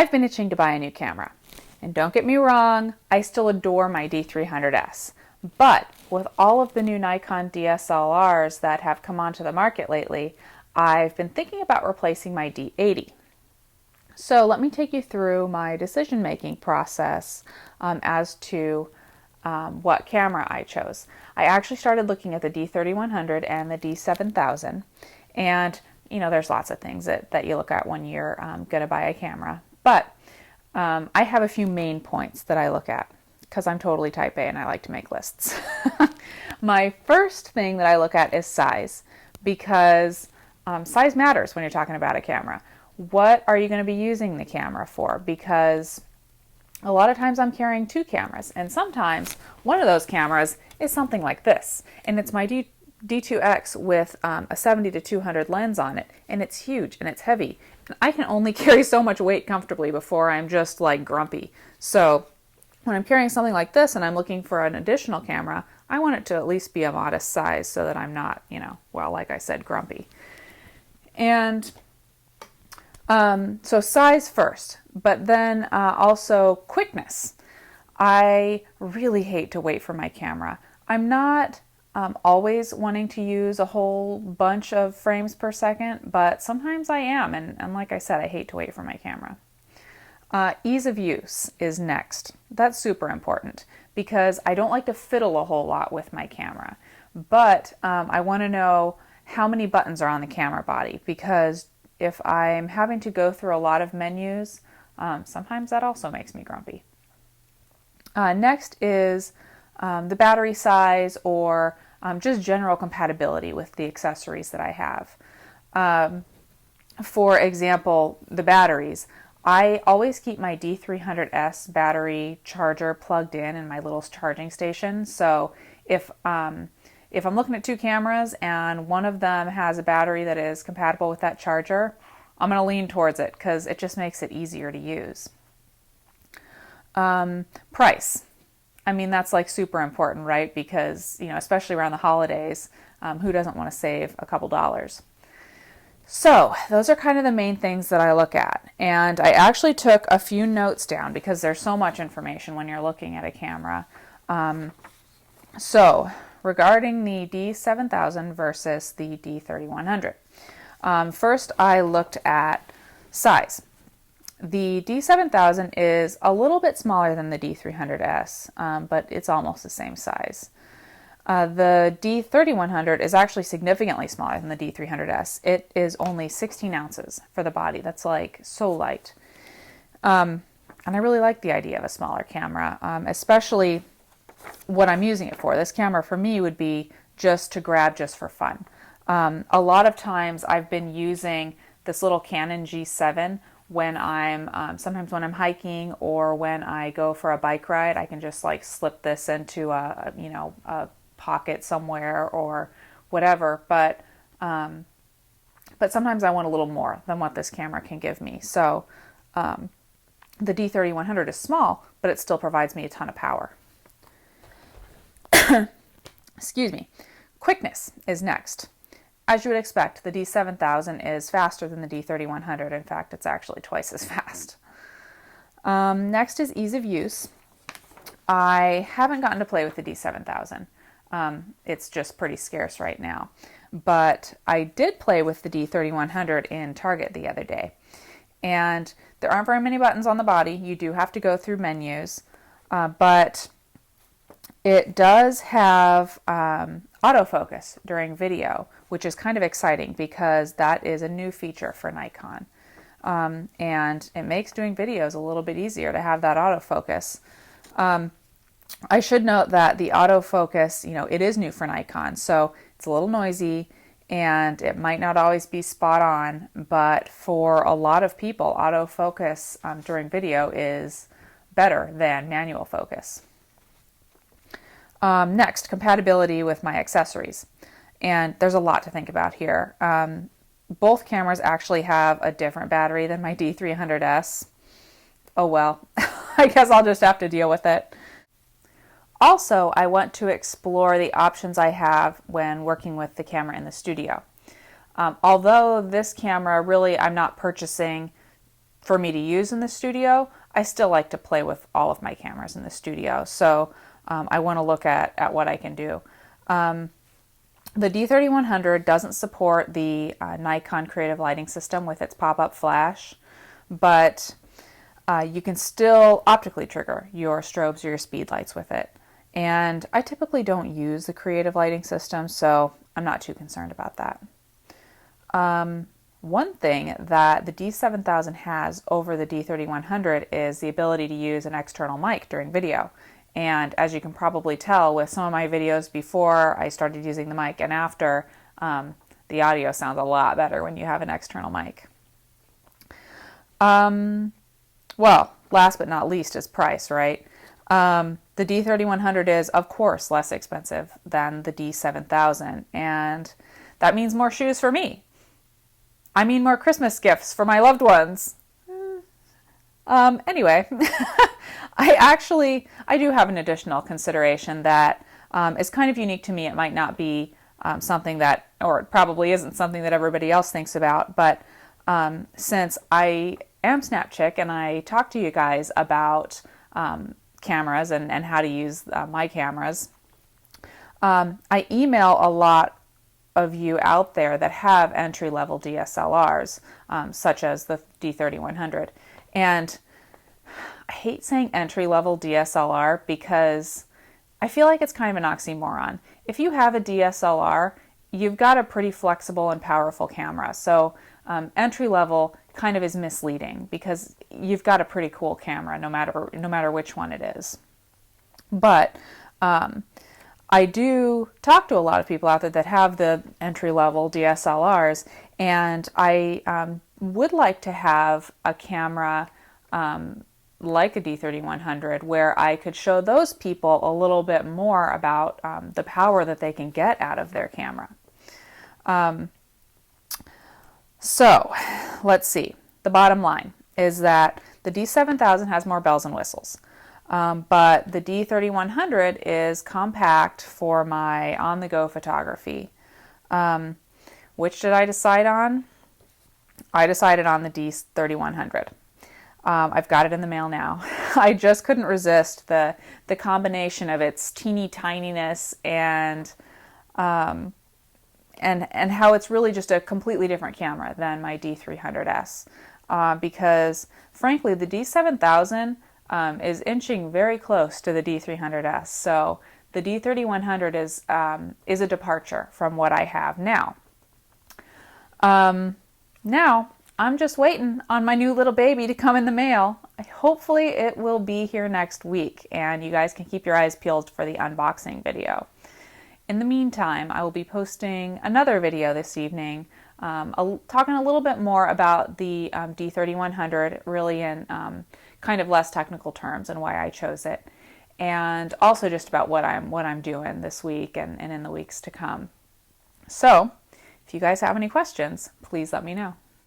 I've been itching to buy a new camera. And don't get me wrong, I still adore my D300S. But with all of the new Nikon DSLRs that have come onto the market lately, I've been thinking about replacing my D80. So let me take you through my decision-making process as to what camera I chose. I actually started looking at the D3100 and the D7000, and there's lots of things that you look at when you're going to buy a camera. But I have a few main points that I look at because I'm totally type A and I like to make lists. My first thing that I look at is size, because size matters when you're talking about a camera. What are you going to be using the camera for? Because a lot of times I'm carrying two cameras, and sometimes one of those cameras is something like this, and it's my D2X with a 70-200 lens on it, and it's huge and it's heavy. And I can only carry so much weight comfortably before I'm just like grumpy. So when I'm carrying something like this and I'm looking for an additional camera, I want it to at least be a modest size so that I'm not, well, like I said, grumpy. And so size first, but then also quickness. I really hate to wait for my camera. I'm not always wanting to use a whole bunch of frames per second, but sometimes I am, and like I said, I hate to wait for my camera. Ease of use is next. That's super important because I don't like to fiddle a whole lot with my camera, but I want to know how many buttons are on the camera body, because if I'm having to go through a lot of menus, sometimes that also makes me grumpy. Next is the battery size, or just general compatibility with the accessories that I have. For example, the batteries. I always keep my D300S battery charger plugged in my little charging station. So if I'm looking at two cameras and one of them has a battery that is compatible with that charger, I'm going to lean towards it because it just makes it easier to use. Price. I mean, that's like super important, right? Because, especially around the holidays, who doesn't want to save a couple dollars? So those are kind of the main things that I look at. And I actually took a few notes down because there's so much information when you're looking at a camera. So regarding the D7000 versus the D3100. First, I looked at size. The D7000 is a little bit smaller than the D300S, but it's almost the same size. The D3100 is actually significantly smaller than the D300S. It is only 16 ounces for the body. That's like so light. And I really like the idea of a smaller camera, especially what I'm using it for. This camera for me would be just to grab just for fun. A lot of times I've been using this little Canon G7 when sometimes when I'm hiking or when I go for a bike ride. I can just like slip this into a pocket somewhere or whatever, but sometimes I want a little more than what this camera can give me. So the D3100 is small, but it still provides me a ton of power. Excuse me. Quickness is next. As you would expect, the D7000 is faster than the D3100. In fact, it's actually twice as fast. Next is ease of use. I haven't gotten to play with the D7000. It's just pretty scarce right now. But I did play with the D3100 in Target the other day. And there aren't very many buttons on the body. You do have to go through menus. But it does have autofocus during video, which is kind of exciting because that is a new feature for Nikon. And it makes doing videos a little bit easier to have that autofocus. I should note that the autofocus, it is new for Nikon, so it's a little noisy and it might not always be spot on, but for a lot of people, autofocus during video is better than manual focus. Next, compatibility with my accessories. And there's a lot to think about here. Both cameras actually have a different battery than my D300S. Oh well, I guess I'll just have to deal with it. Also, I want to explore the options I have when working with the camera in the studio. Although this camera, really, I'm not purchasing for me to use in the studio, I still like to play with all of my cameras in the studio. So I want to look at what I can do. The D3100 doesn't support the Nikon Creative Lighting System with its pop-up flash, but you can still optically trigger your strobes or your speed lights with it. And I typically don't use the Creative Lighting System, so I'm not too concerned about that. One thing that the D7000 has over the D3100 is the ability to use an external mic during video. And as you can probably tell with some of my videos before I started using the mic and after, the audio sounds a lot better when you have an external mic. Well, last but not least is price, right? The D3100 is, of course, less expensive than the D7000, and that means more shoes for me. I mean more Christmas gifts for my loved ones. Anyway, I do have an additional consideration that is kind of unique to me. It might not be something that, or it probably isn't something that everybody else thinks about, but since I am SnapChick and I talk to you guys about cameras and how to use my cameras, I email a lot of you out there that have entry-level DSLRs, such as the D3100. And I hate saying entry-level DSLR because I feel like it's kind of an oxymoron. If you have a DSLR, you've got a pretty flexible and powerful camera. So entry-level kind of is misleading because you've got a pretty cool camera no matter which one it is. But I do talk to a lot of people out there that have the entry-level DSLRs, and I would like to have a camera like a D3100 where I could show those people a little bit more about the power that they can get out of their camera. So let's see. The bottom line is that the D7000 has more bells and whistles. But the D3100 is compact for my on-the-go photography. Which did I decide on? I decided on the D3100. I've got it in the mail now. I just couldn't resist the combination of its teeny tininess and how it's really just a completely different camera than my D300S. Because frankly, the D7000 is inching very close to the D300S. So the D3100 is a departure from what I have now. Now I'm just waiting on my new little baby to come in the mail. Hopefully it will be here next week, and you guys can keep your eyes peeled for the unboxing video. In the meantime, I will be posting another video this evening talking a little bit more about the D3100, really in kind of less technical terms and why I chose it, and also just about what I'm doing this week and in the weeks to come. So, if you guys have any questions, please let me know.